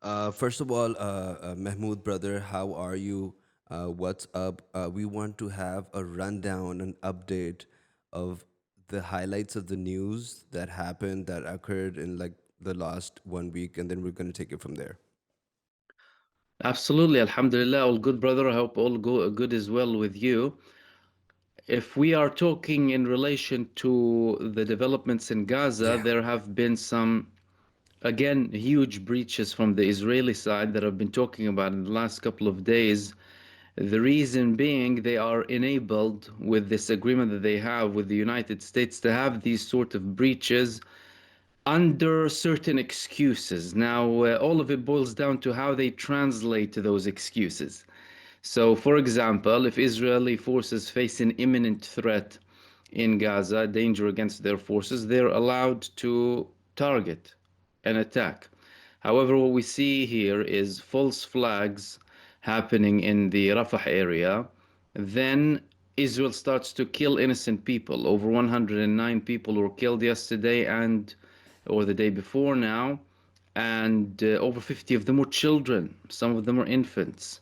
First of all, Mahmood, brother, how are you? What's up? We want to have a rundown, an update of the highlights of the news that happened, that occurred in like the last 1 week, and then we're going to take it from there. Absolutely, Alhamdulillah, all good, brother. I hope all good as well with you. If we are talking in relation to the developments in Gaza, Yeah. there have been some, again, huge breaches from the Israeli side that I've been talking about in the last couple of days. The reason being they are enabled with this agreement that they have with the United States to have these sort of breaches under certain excuses. Now, all of it boils down to how they translate those excuses. So, for example, if Israeli forces face an imminent threat in Gaza, danger against their forces, they're allowed to target and attack. However, what we see here is false flags happening in the Rafah area. Then Israel starts to kill innocent people. Over 109 people were killed yesterday and or the day before now, and over 50 of them were children. Some of them were infants.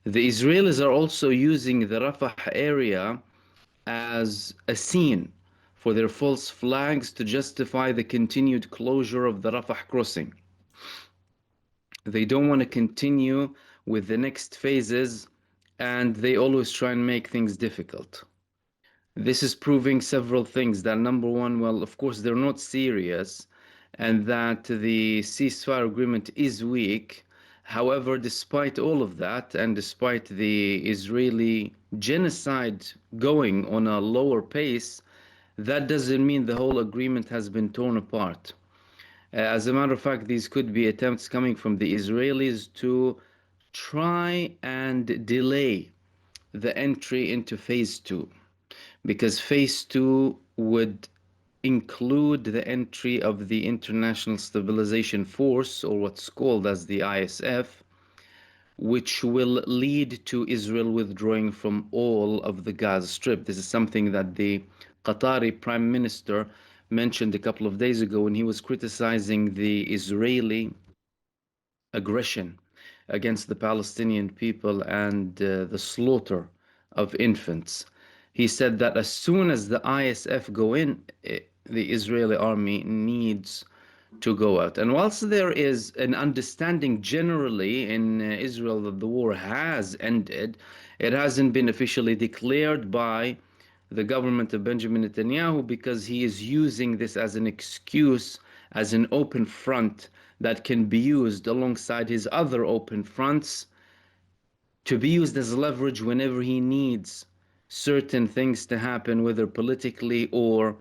The Israelis are also using the Rafah area as a scene for their false flags to justify the continued closure of the Rafah crossing. They don't want to continue with the next phases, and they always try and make things difficult. This is proving several things. That number one, well, of course, they're not serious, and that the ceasefire agreement is weak. However, despite all of that, and despite the Israeli genocide going on a lower pace, that doesn't mean the whole agreement has been torn apart. As a matter of fact, these could be attempts coming from the Israelis to try and delay the entry into phase two, because phase two would include the entry of the International Stabilization Force, or what's called as the ISF, which will lead to Israel withdrawing from all of the Gaza Strip. This is something that the Qatari Prime Minister mentioned a couple of days ago when he was criticizing the Israeli aggression against the Palestinian people and the slaughter of infants. He said that as soon as the ISF go in, the Israeli army needs to go out. And whilst there is an understanding generally in Israel that the war has ended, it hasn't been officially declared by the government of Benjamin Netanyahu, because he is using this as an excuse, as an open front that can be used alongside his other open fronts to be used as leverage whenever he needs certain things to happen, whether politically or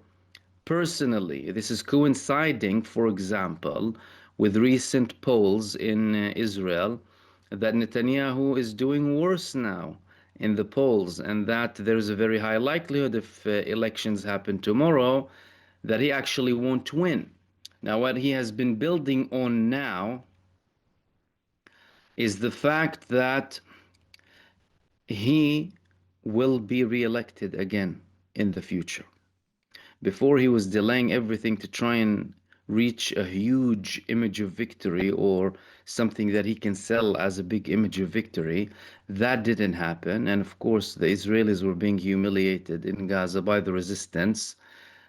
personally. This is coinciding, for example, with recent polls in Israel that Netanyahu is doing worse now in the polls, and that there's a very high likelihood, if elections happen tomorrow, that he actually won't win. Now, what he has been building on now is the fact that he will be re-elected again in the future. Before, he was delaying everything to try and reach a huge image of victory, or something that he can sell as a big image of victory. That didn't happen. And of course, the Israelis were being humiliated in Gaza by the resistance.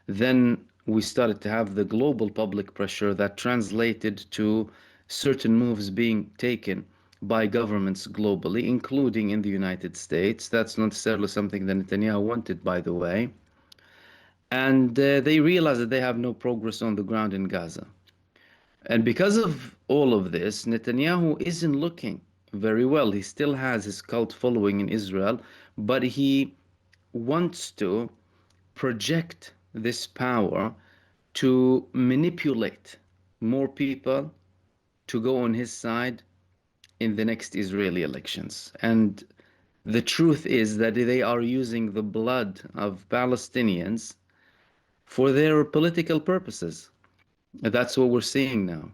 Then we started to have the global public pressure that translated to certain moves being taken by governments globally, including in the United States. That's not necessarily something that Netanyahu wanted, by the way. And they realize that they have no progress on the ground in Gaza. And because of all of this, Netanyahu isn't looking very well. He still has his cult following in Israel, but he wants to project this power to manipulate more people to go on his side in the next Israeli elections. And the truth is that they are using the blood of Palestinians for their political purposes. That's what we're seeing now.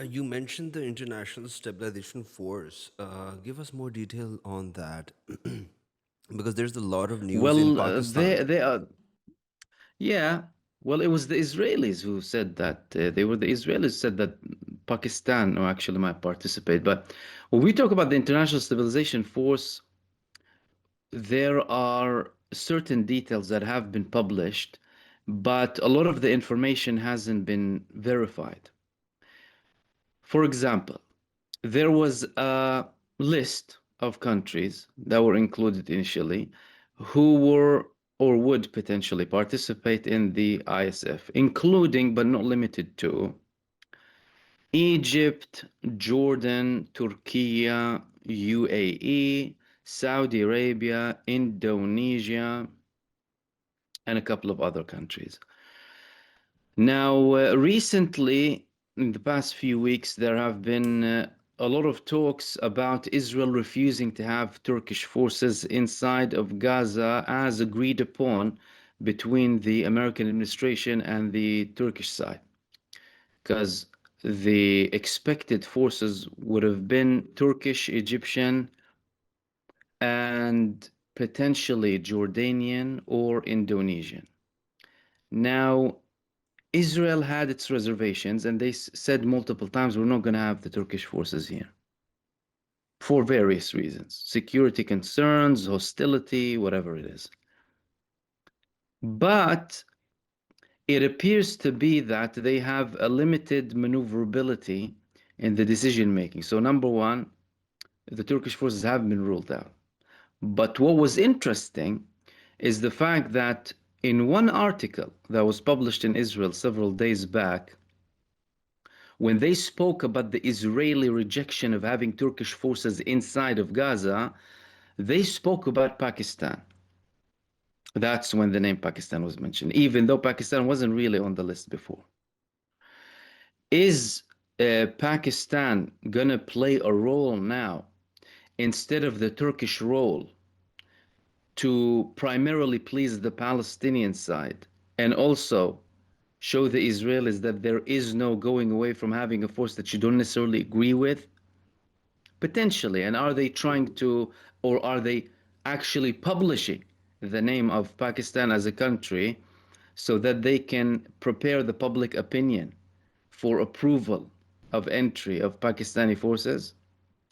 You mentioned the International Stabilization Force. Give us more detail on that because there's a lot of news in Well, Pakistan. they are, yeah. Well, it was the Israelis who said that. They were the Israelis who said that Pakistan, or actually, might participate. But when we talk about the International Stabilization Force, there are certain details that have been published, but a lot of the information hasn't been verified. For example, there was a list of countries that were included initially who were or would potentially participate in the ISF, including but not limited to Egypt, Jordan, Turkey, UAE, Saudi Arabia, Indonesia, and a couple of other countries. Now, recently, in the past few weeks, there have been a lot of talks about Israel refusing to have Turkish forces inside of Gaza as agreed upon between the American administration and the Turkish side. Because the expected forces would have been Turkish, Egyptian, and potentially Jordanian or Indonesian. Now, Israel had its reservations, and they said multiple times, we're not going to have the Turkish forces here for various reasons, security concerns, hostility, whatever it is. But it appears to be that they have a limited maneuverability in the decision making. So, number one, the Turkish forces have been ruled out. But what was interesting is the fact that in one article that was published in Israel several days back, when they spoke about the Israeli rejection of having Turkish forces inside of Gaza, they spoke about Pakistan. That's when the name Pakistan was mentioned, even though Pakistan wasn't really on the list before. Is Pakistan going to play a role now instead of the Turkish role to primarily please the Palestinian side and also show the Israelis that there is no going away from having a force that you don't necessarily agree with? Potentially. And are they trying to, or are they actually publishing the name of Pakistan as a country so that they can prepare the public opinion for approval of entry of Pakistani forces?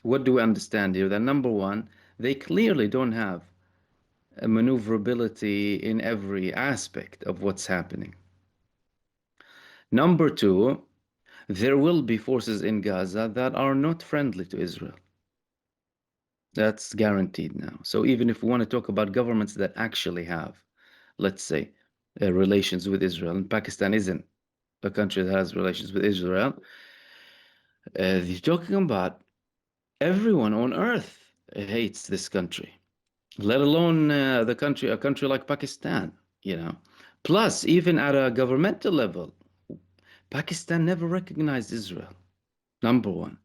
What do we understand here? That number one, they clearly don't have a maneuverability in every aspect of what's happening. Number two, there will be forces in Gaza that are not friendly to Israel. That's guaranteed now. So even if we want to talk about governments that actually have, let's say, relations with Israel, and Pakistan isn't a country that has relations with Israel, you're talking about everyone on earth hates this country, let alone a country like Pakistan, you know. Plus, even at a governmental level, Pakistan never recognized Israel, number one.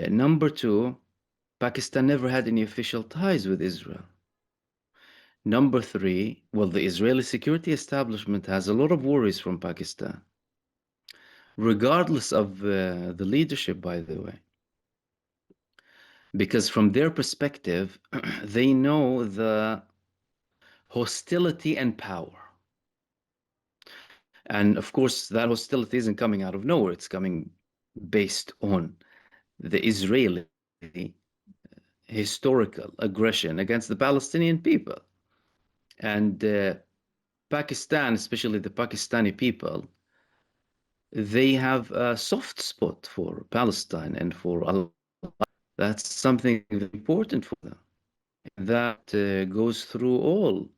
Number two, Pakistan never had any official ties with Israel. Number three, well, the Israeli security establishment has a lot of worries from Pakistan, regardless of the leadership, by the way. Because from their perspective, they know the hostility and power. And of course, that hostility isn't coming out of nowhere. It's coming based on the Israeli historical aggression against the Palestinian people. And Pakistan, especially the Pakistani people, they have a soft spot for Palestine and for Allah. That's something important for them. That goes through all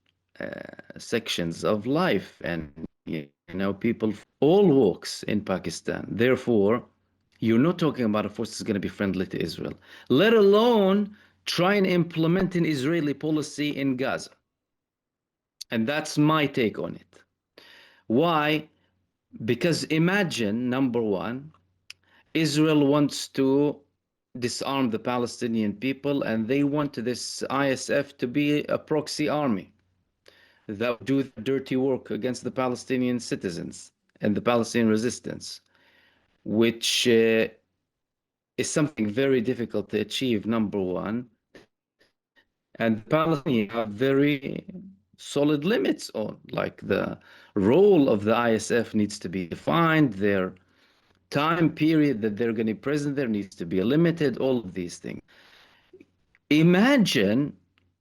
sections of life and people all walks in Pakistan. Therefore, you're not talking about a force that's going to be friendly to Israel, let alone try and implement an Israeli policy in Gaza. And that's my take on it. Why? Because imagine, number one, Israel wants to disarm the Palestinian people, and they want this ISF to be a proxy army that would do the dirty work against the Palestinian citizens and the Palestinian resistance, which is something very difficult to achieve, number one. And the Palestinians are very solid limits on, like the role of the ISF needs to be defined, their time period that they're going to be present there needs to be limited, all of these things. Imagine,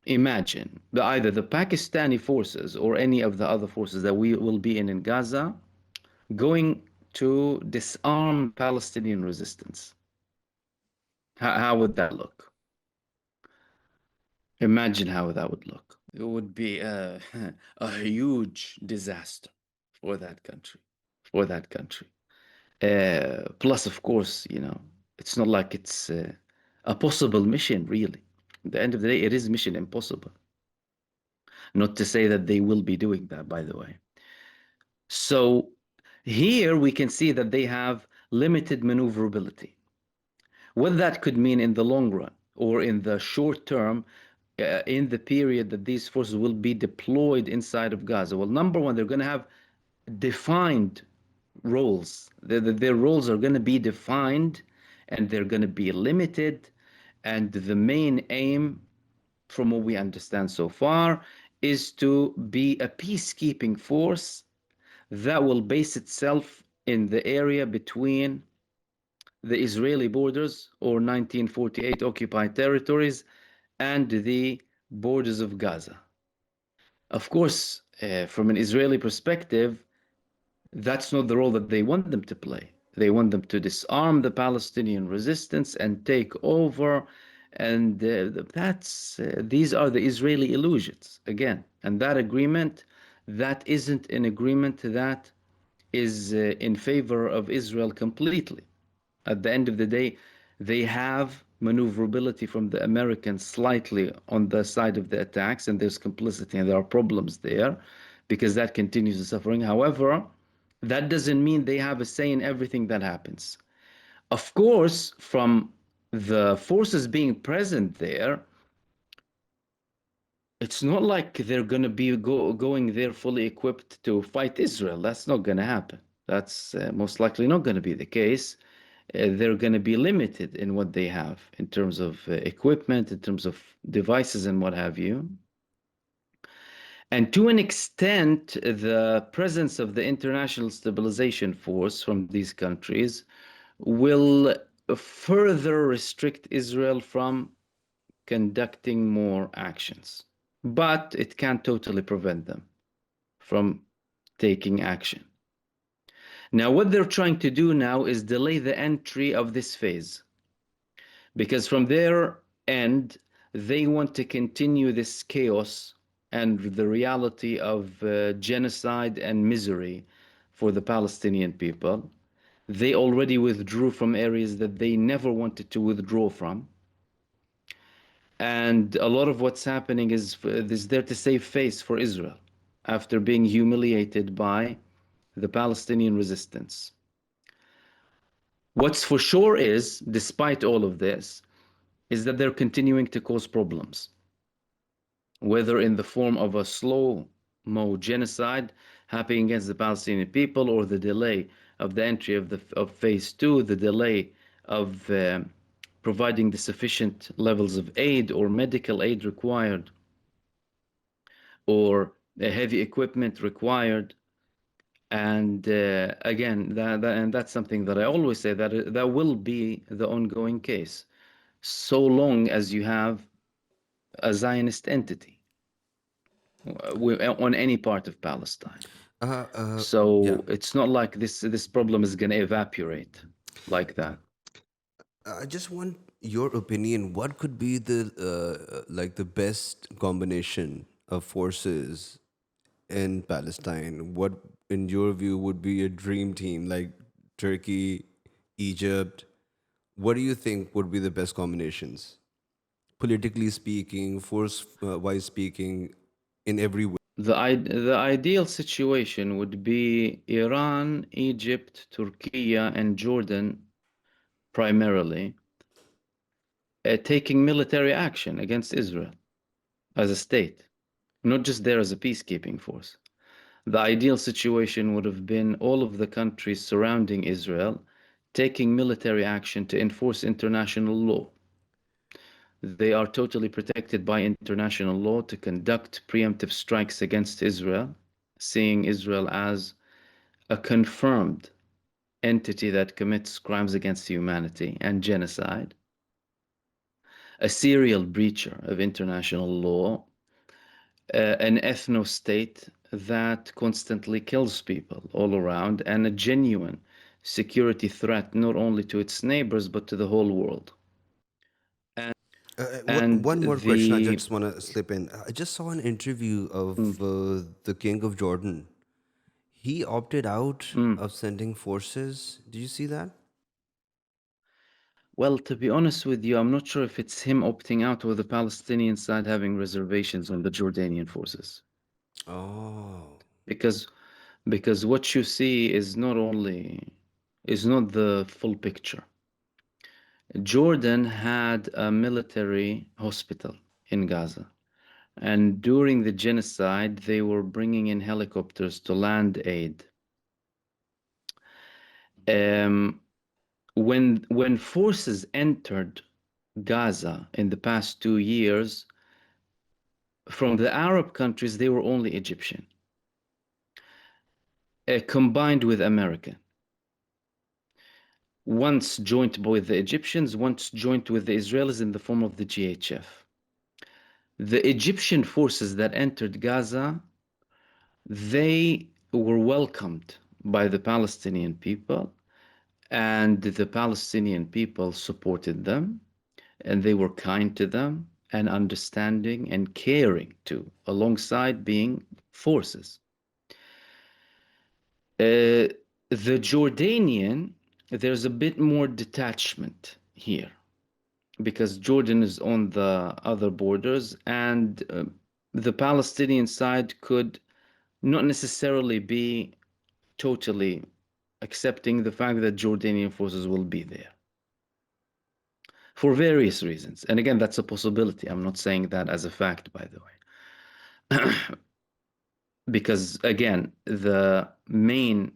imagine either the Pakistani forces or any of the other forces that we will be in Gaza going to disarm Palestinian resistance. How would that look? Imagine how that would look. It would be a huge disaster for that country, for that country. Plus, of course, it's not like it's a possible mission, really. At the end of the day, it is mission impossible. Not to say that they will be doing that, by the way. So here we can see that they have limited maneuverability. What that could mean in the long run or in the short term, in the period that these forces will be deployed inside of Gaza. Well, number one, they're going to have defined roles. Their roles are going to be defined and they're going to be limited. And the main aim, from what we understand so far, is to be a peacekeeping force that will base itself in the area between the Israeli borders or 1948 occupied territories and the borders of Gaza. Of course, from an Israeli perspective, that's not the role that they want them to play. They want them to disarm the Palestinian resistance and take over. And these are the Israeli illusions again. And that agreement, that isn't an agreement that is in favor of Israel completely. At the end of the day, they have maneuverability from the Americans slightly on the side of the attacks, and there's complicity and there are problems there because that continues the suffering. However, that doesn't mean they have a say in everything that happens. Of course, from the forces being present there, it's not like they're going to be going there fully equipped to fight Israel. That's not going to happen. That's most likely not going to be the case. They're going to be limited in what they have in terms of equipment, in terms of devices, and what have you. And to an extent, the presence of the International Stabilization Force from these countries will further restrict Israel from conducting more actions. But it can't totally prevent them from taking action. Now, what they're trying to do now is delay the entry of this phase. Because from their end, they want to continue this chaos and the reality of genocide and misery for the Palestinian people. They already withdrew from areas that they never wanted to withdraw from. And a lot of what's happening is there to save face for Israel after being humiliated by the Palestinian resistance. What's for sure is, despite all of this, is that they're continuing to cause problems, whether in the form of a slow-mo genocide happening against the Palestinian people, or the delay of the entry of phase two, the delay of providing the sufficient levels of aid or medical aid required, or heavy equipment required. And again, and that's something that I always say, that will be the ongoing case, so long as you have a Zionist entity on any part of Palestine. Uh, uh, yeah. So it's not like this problem is going to evaporate like that. I just want your opinion. What could be the like the best combination of forces in Palestine? What, in your view, would be a dream team? Like Turkey, Egypt. What do you think would be the best combinations, politically speaking, force-wise speaking, in every way? The ideal situation would be Iran, Egypt, Turkey, and Jordan primarily taking military action against Israel as a state, not just there as a peacekeeping force. The ideal situation would have been all of the countries surrounding Israel taking military action to enforce international law. They are totally protected by international law to conduct preemptive strikes against Israel, seeing Israel as a confirmed entity that commits crimes against humanity and genocide, a serial breacher of international law, an ethno state that constantly kills people all around, and a genuine security threat not only to its neighbors but to the whole world. And One more question I the just want to slip in. I just saw an interview of mm, the King of Jordan. He opted out mm. of sending forces. Did you see that? Well, to be honest with you, I'm not sure if it's him opting out or the Palestinian side having reservations on the Jordanian forces. Oh. Because what you see is not the full picture. Jordan had a military hospital in Gaza, and during the genocide, they were bringing in helicopters to land aid. Um, when forces entered Gaza in the past 2 years, from the Arab countries, they were only Egyptian, combined with American. Once joined with the Egyptians, once joined with the Israelis in the form of the GHF. The Egyptian forces that entered Gaza, they were welcomed by the Palestinian people, and the Palestinian people supported them, and they were kind to them and understanding and caring too, alongside being forces. Uh, the Jordanian, there's a bit more detachment here because Jordan is on the other borders, and the Palestinian side could not necessarily be totally accepting the fact that Jordanian forces will be there for various reasons. And again, that's a possibility. I'm not saying that as a fact, by the way. Because again, the main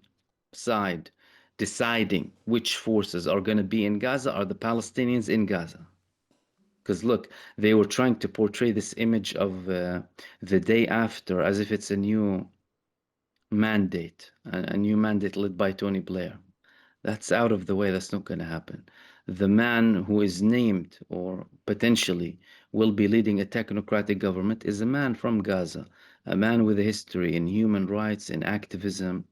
side deciding which forces are going to be in Gaza are the Palestinians in Gaza. Because look, they were trying to portray this image of the day after as if it's a new mandate, a new mandate led by Tony Blair. That's out of the way. That's not going to happen. The man who is named or potentially will be leading a technocratic government is a man from Gaza, a man with a history in human rights and activism,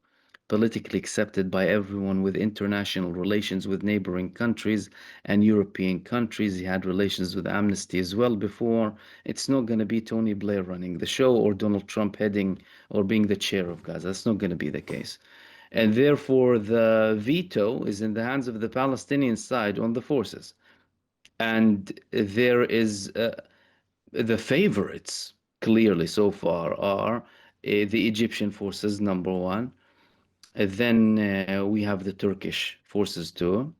politically accepted by everyone, with international relations with neighboring countries and European countries. He had relations with Amnesty as well before. It's not going to be Tony Blair running the show or Donald Trump heading or being the chair of Gaza. That's not going to be the case. And therefore, the veto is in the hands of the Palestinian side on the forces. And there is the favorites clearly so far are the Egyptian forces, number one. Then we have the Turkish forces too.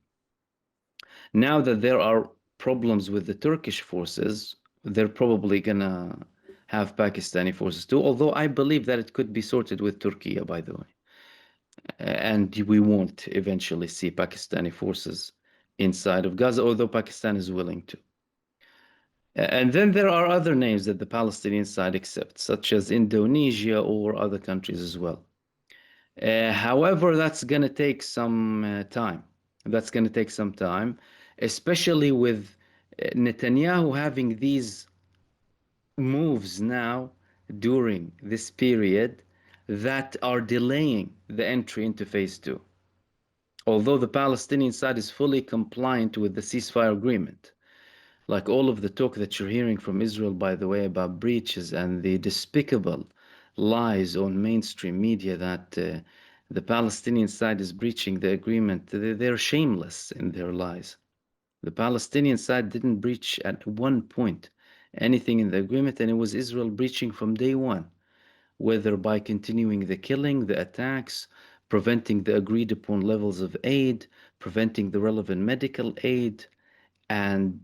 Now that there are problems with the Turkish forces, they're probably gonna have Pakistani forces too, although I believe that it could be sorted with Turkey, by the way. And we won't eventually see Pakistani forces inside of Gaza, although Pakistan is willing to. And then there are other names that the Palestinian side accepts, such as Indonesia or other countries as well. However, that's going to take some time. That's going to take some time, especially with Netanyahu having these moves now during this period that are delaying the entry into phase two. Although the Palestinian side is fully compliant with the ceasefire agreement, like all of the talk that you're hearing from Israel, by the way, about breaches and the despicable lies on mainstream media that the Palestinian side is breaching the agreement, they're shameless in their lies. The Palestinian side didn't breach at one point anything in the agreement, and it was Israel breaching from day one, whether by continuing the killing, the attacks, preventing the agreed upon levels of aid, preventing the relevant medical aid, and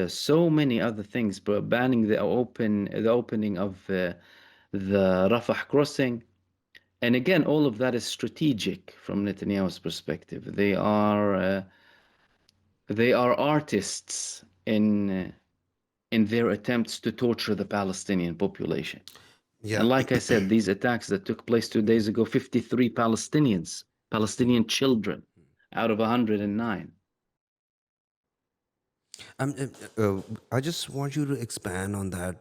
so many other things, but banning the opening of the Rafah crossing. And again, all of that is strategic from Netanyahu's perspective. They are artists in their attempts to torture the Palestinian population. Yeah. And like I said, these attacks that took place 2 days ago, 53 Palestinian children out of 109. Um, I just want you to expand on that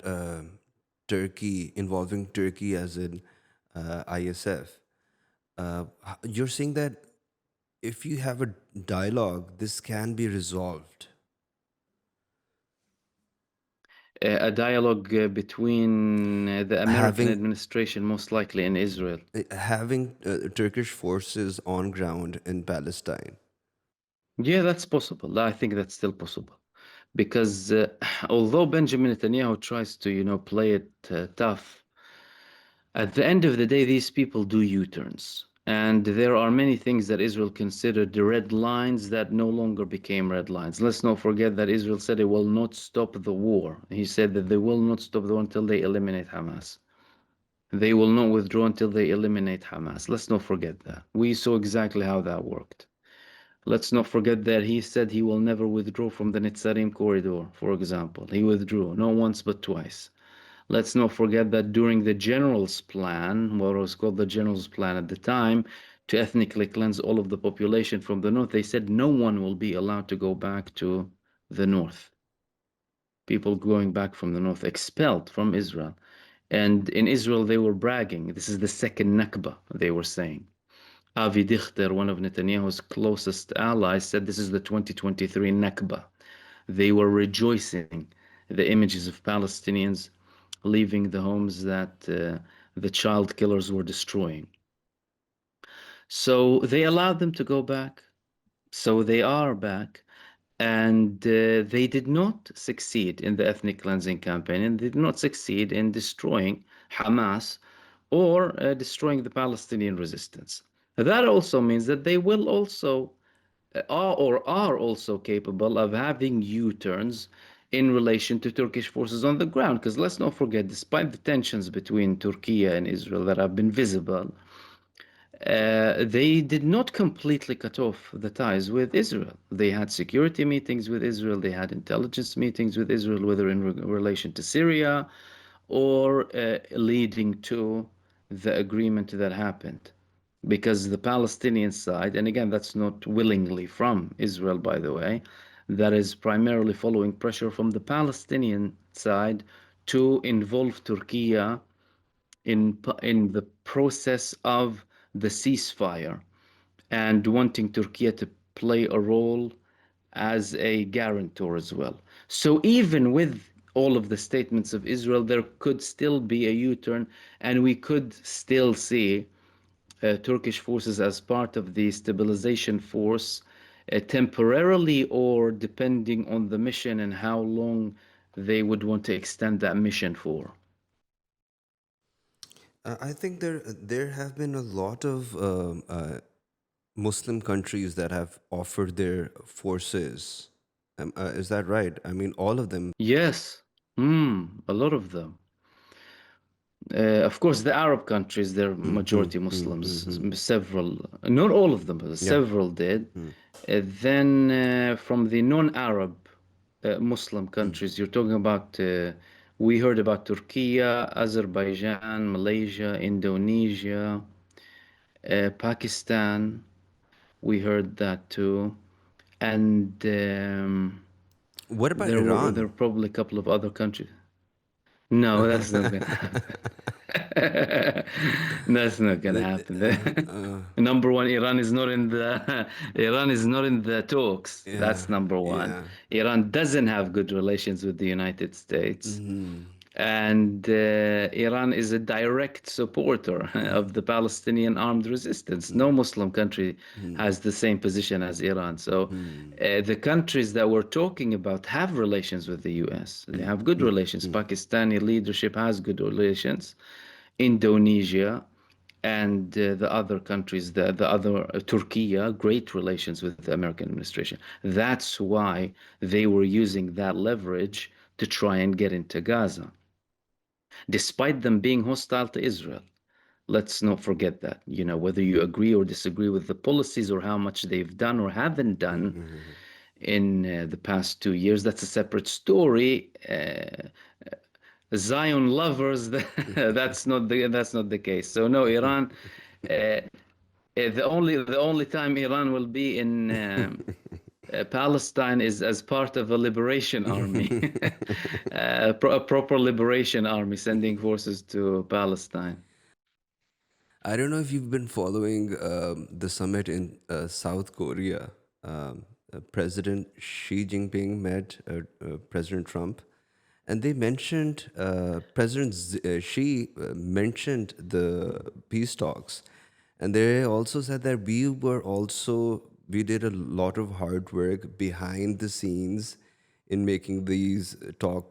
Turkey, involving Turkey as in ISF. You're saying that if you have a dialogue, this can be resolved. A dialogue between the American Having administration, most likely in Israel. having Turkish forces on ground in Palestine. Yeah, that's possible. I think that's still possible. Because although Benjamin Netanyahu tries to, play it tough, at the end of the day, these people do U-turns. And there are many things that Israel considered the red lines that no longer became red lines. Let's not forget that Israel said it will not stop the war. He said that they will not stop the war until they eliminate Hamas. They will not withdraw until they eliminate Hamas. Let's not forget that. We saw exactly how that worked. Let's not forget that he said he will never withdraw from the Netzarim corridor, for example. He withdrew, not once but twice. Let's not forget that during the general's plan, what was called the general's plan at the time, to ethnically cleanse all of the population from the north, they said no one will be allowed to go back to the north. People going back from the north, expelled from Israel. And in Israel, they were bragging. This is the second Nakba, they were saying. Avi Dichter, one of Netanyahu's closest allies, said this is the 2023 Nakba. They were rejoicing the images of Palestinians leaving the homes that the child killers were destroying. So they allowed them to go back. So they are back. And they did not succeed in the ethnic cleansing campaign, and they did not succeed in destroying Hamas or destroying the Palestinian resistance. That also means that they will also are also capable of having U-turns in relation to Turkish forces on the ground. Because let's not forget, despite the tensions between Turkey and Israel that have been visible, they did not completely cut off the ties with Israel. They had security meetings with Israel, they had intelligence meetings with Israel, whether in relation to Syria or leading to the agreement that happened. Because the Palestinian side, and again, that's not willingly from Israel, by the way, that is primarily following pressure from the Palestinian side to involve Turkey in the process of the ceasefire and wanting Turkey to play a role as a guarantor as well. So even with all of the statements of Israel, there could still be a U-turn, and we could still see Turkish forces as part of the stabilization force temporarily, or depending on the mission and how long they would want to extend that mission for. I think there have been a lot of Muslim countries that have offered their forces. Is that right? I mean, all of them. Yes, a lot of them. Of course, the Arab countries, they're Mm-hmm, majority Muslims. mm-hmm. Several, not all of them, but Yeah. several did. Mm, Then from the non-Arab Muslim mm. countries, you're talking about, we heard about Turkey, Azerbaijan, Malaysia, Indonesia, Pakistan. We heard that too. And What about there Iran? were probably a couple of other countries. No, that's not gonna happen. That's not gonna happen. Uh, Number one, Iran is not in the Iran is not in the talks. yeah, That's number one. yeah. Iran doesn't have good relations with the United States. Mm-hmm, And Iran is a direct supporter of the Palestinian armed resistance. No Muslim country has the same position as Iran. So the countries that we're talking about have relations with the US. They have good relations. Pakistani leadership has good relations. Indonesia and the other countries, the other Turkey, great relations with the American administration. That's why they were using that leverage to try and get into Gaza despite them being hostile to Israel. Let's not forget that. Whether you agree or disagree with the policies or how much they've done or haven't done in the past 2 years. That's a separate story. Zion lovers, that's not the case. So no, Iran. Uh, the only time Iran will be in Palestine is as part of a liberation army, a proper liberation army sending forces to Palestine. I don't know if you've been following the summit in South Korea. President Xi Jinping met President Trump, and they mentioned Xi mentioned the peace talks, and they also said that we did a lot of hard work behind the scenes in making these talk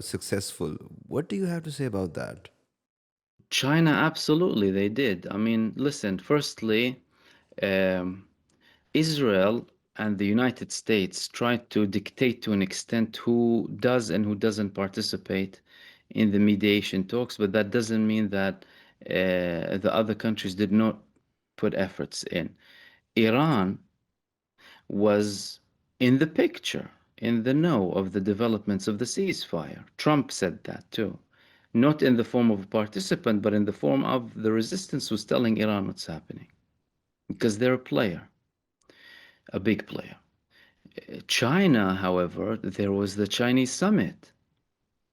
successful. What do you have to say about that? China, absolutely, they did. I mean, listen, firstly, um, Israel and the United States tried to dictate to an extent who does and who doesn't participate in the mediation talks, but that doesn't mean that the other countries did not put efforts in. Iran was in the picture, in the know of the developments of the ceasefire. Trump said that too. Not in the form of a participant, but in the form of the resistance was telling Iran what's happening. Because they're a player, a big player. China, however, there was the Chinese summit,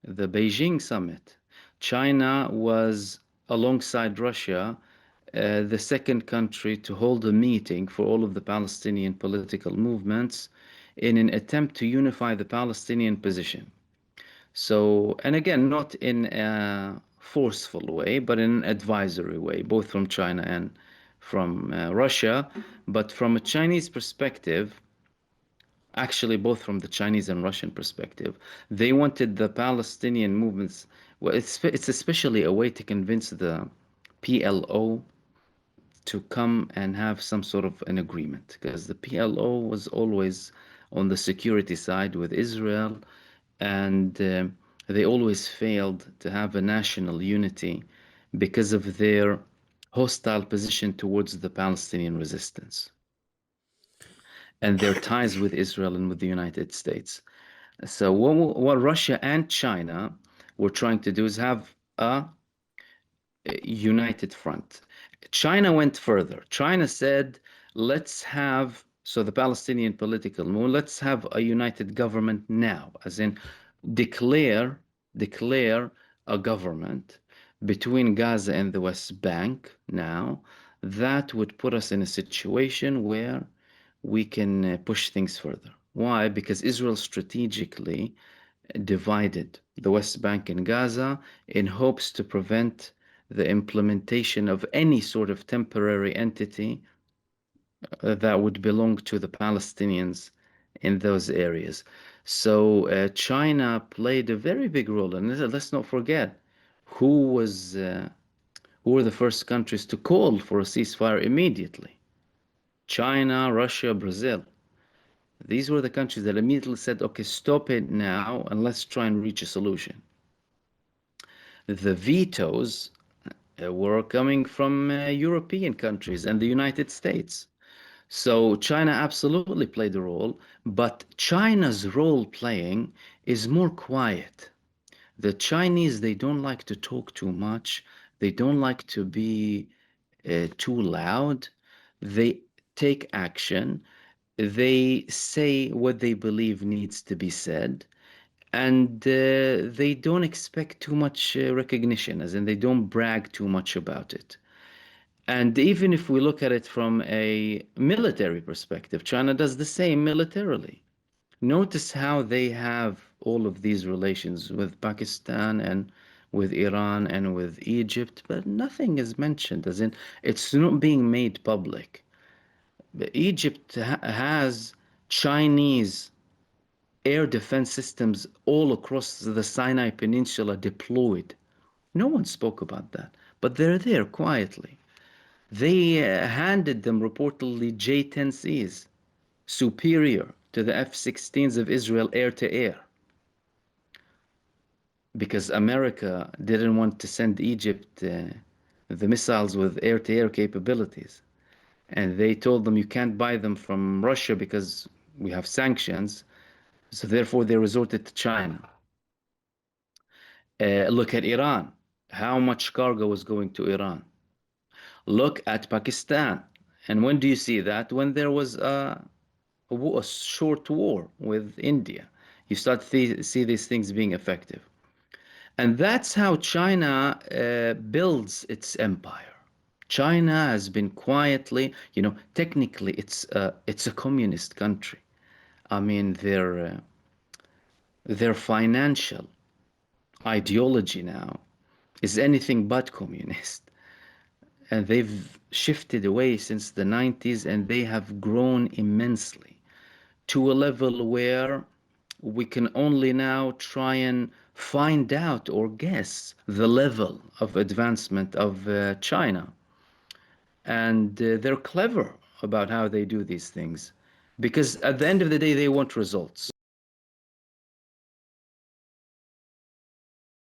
the Beijing summit. China was, alongside Russia, the second country to hold a meeting for all of the Palestinian political movements in an attempt to unify the Palestinian position. So, and again, not in a forceful way, but in an advisory way, both from China and from Russia. But from a Chinese perspective, actually both from the Chinese and Russian perspective, they wanted the Palestinian movements. Well, it's especially a way to convince the PLO to come and have some sort of an agreement, because the PLO was always on the security side with Israel, and they always failed to have a national unity because of their hostile position towards the Palestinian resistance and their ties with Israel and with the United States. So what Russia and China were trying to do is have a united front. China went further. China said, let's have, so the Palestinian political movement, let's have a united government now, as in declare declare a government between Gaza and the West Bank now. That would put us in a situation where we can push things further. Why? Because Israel strategically divided the West Bank and Gaza in hopes to prevent the implementation of any sort of temporary entity that would belong to the Palestinians in those areas. So China played a very big role, and let's not forget who was who were the first countries to call for a ceasefire immediately. China, Russia, Brazil. These were the countries that immediately said, okay, stop it now and let's try and reach a solution. The vetoes were coming from European countries and the United States. So China absolutely played a role, but China's role playing is more quiet. The Chinese, they don't like to talk too much. They don't like to be too loud. They take action. They say what they believe needs to be said, and they don't expect too much recognition, as in they don't brag too much about it. And even if we look at it from a military perspective, China does the same militarily. Notice how they have all of these relations with Pakistan and with Iran and with Egypt, but nothing is mentioned, as in it's not being made public. Egypt has Chinese air defense systems all across the Sinai Peninsula deployed. No one spoke about that, but they're there quietly. They handed them reportedly J-10Cs, superior to the F-16s of Israel air to air, because America didn't want to send Egypt the missiles with air to air capabilities. And they told them you can't buy them from Russia because we have sanctions, so therefore they resorted to China. Look at Iran. How much cargo was going to Iran? Look at Pakistan. And when do you see that? When there was a short war with India. You start to see these things being effective. And that's how China builds its empire. China has been quietly, technically it's a communist country. I mean, their financial ideology now is anything but communist. And they've shifted away since the 90s, and they have grown immensely to a level where we can only now try and find out or guess the level of advancement of China. And they're clever about how they do these things because at the end of the day, they want results.